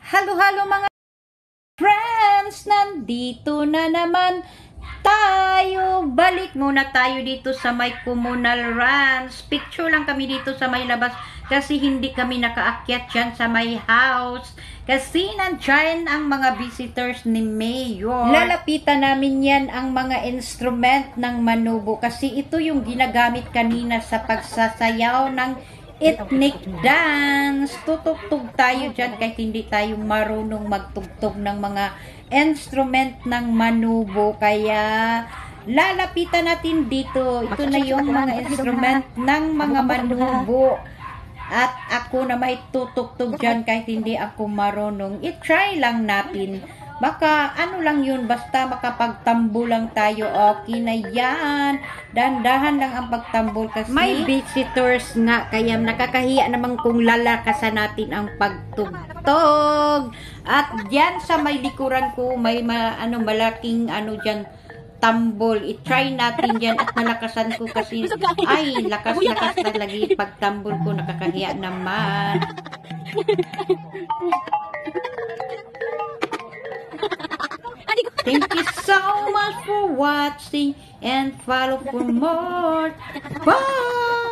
Halo mga friends! Nandito na naman tayo. Balik muna tayo dito sa may communal runs. Picture lang kami dito sa may labas kasi hindi kami nakaakyat dyan sa may house. Kasi nandyan ang mga visitors ni Mayor. Lalapitan namin yan ang mga instrument ng Manubo kasi ito yung ginagamit kanina sa pagsasayaw ng ethnic dance. Tutugtog tayo dyan kahit hindi tayo marunong magtugtog ng mga instrument ng Manubo. Kaya lalapitan natin dito. Ito na yung mga instrument ng mga Manubo. At ako na may tutugtog dyan kahit hindi ako marunong. I-try lang natin. Baka ano lang yun, basta makapagtambol lang tayo, okay na yan. Dandahan lang ang pagtambol kasi may visitors nga, kaya nakakahiya naman kung lalakasan natin ang pagtugtog. At dyan sa may likuran ko, may malaking dyan, tambol. I-try natin dyan at nalakasan ko kasi, ay, lakas-lakas na lagi pagtambol ko, nakakahiya naman. Thank you so much for watching and follow for more. Bye!